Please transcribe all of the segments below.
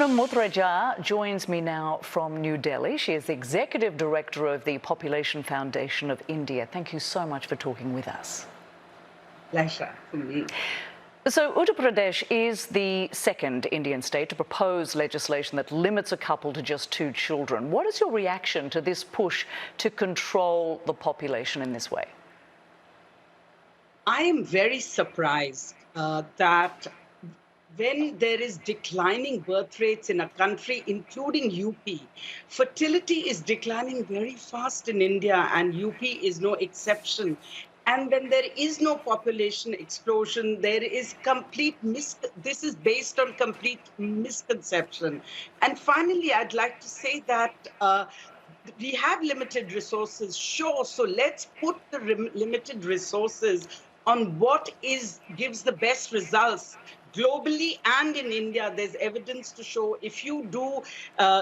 Poonam Muthraja joins me now from New Delhi. She is the Executive Director of the Population Foundation of India. Thank you so much for talking with us. Pleasure for me. So Uttar Pradesh is the second Indian state to propose legislation that limits a couple to just 2 children. What is your reaction to this push to control the population in this way? I am very surprised that when there is declining birth rates in a country, including UP, fertility is declining very fast in India, and UP is no exception. And when there is no population explosion, there is this is based on complete misconception. And finally, I'd like to say that we have limited resources, sure. So let's put the limited resources on what gives the best results. Globally and in India, there's evidence to show if you do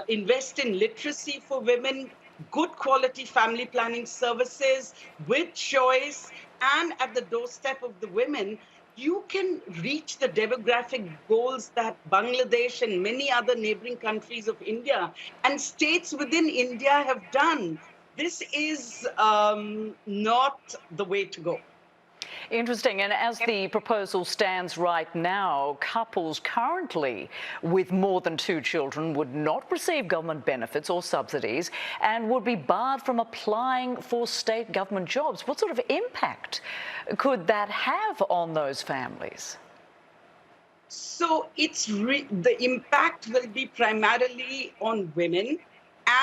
invest in literacy for women, good quality family planning services with choice and at the doorstep of the women, you can reach the demographic goals that Bangladesh and many other neighboring countries of India and states within India have done. This is not the way to go. Interesting. And as the proposal stands right now, couples currently with more than 2 children would not receive government benefits or subsidies and would be barred from applying for state government jobs. What sort of impact could that have on those families? So the impact will be primarily on women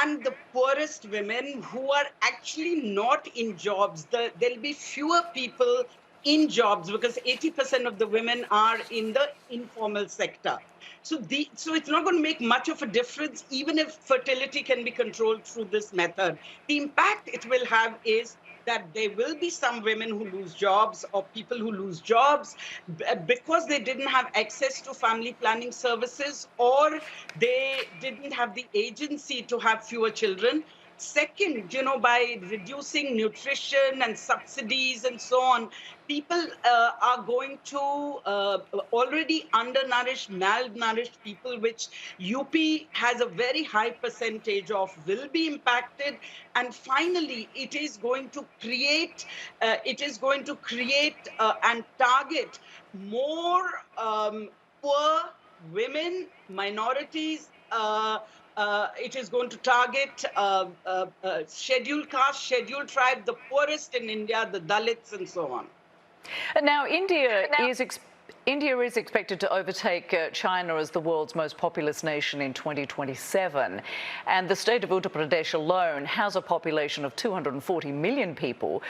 and the poorest women who are actually not in jobs. There'll be fewer people in jobs because 80% of the women are in the informal sector. So it's not going to make much of a difference, even if fertility can be controlled through this method. The impact it will have is that there will be some women who lose jobs or people who lose jobs because they didn't have access to family planning services or they didn't have the agency to have fewer children. Second, by reducing nutrition and subsidies and so on, people are going to already undernourished, malnourished people, which UP has a very high percentage of, will be impacted. And finally, it is going to create and target more poor women, minorities. It is going to target scheduled caste, scheduled tribe, the poorest in India, the Dalits, and so on. Now, India is expected to overtake China as the world's most populous nation in 2027. And the state of Uttar Pradesh alone has a population of 240 million people.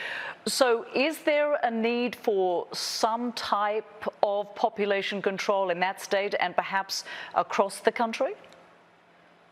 So is there a need for some type of population control in that state and perhaps across the country?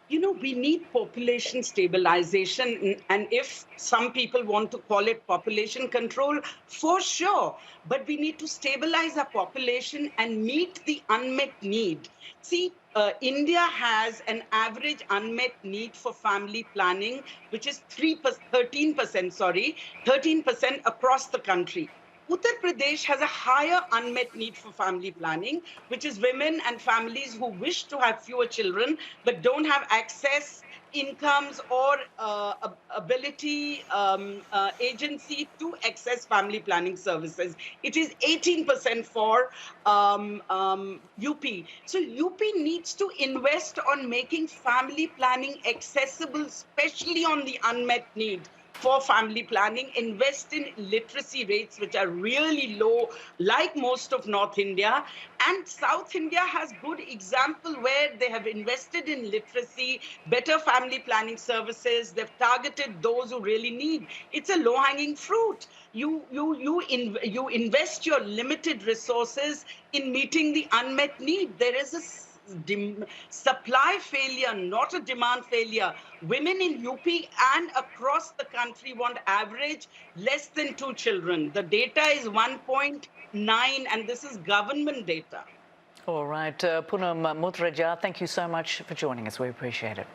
We need population stabilization, and if some people want to call it population control, for sure. But we need to stabilize our population and meet the unmet need. See, India has an average unmet need for family planning, which is 13% across the country. Uttar Pradesh has a higher unmet need for family planning, which is women and families who wish to have fewer children but don't have access, incomes, or ability, agency to access family planning services. It is 18% for UP. So UP needs to invest on making family planning accessible, especially on the unmet need for family planning, invest in literacy rates, which are really low, like most of North India. And South India has good example where they have invested in literacy, better family planning services. They've targeted those who really need. It's a low-hanging fruit. You invest your limited resources in meeting the unmet need. There is a supply failure, not a demand failure. Women in UP and across the country want average less than 2 children. The data is 1.9, and this is government data. All right, Poonam Muthraja, thank you so much for joining us. We appreciate it.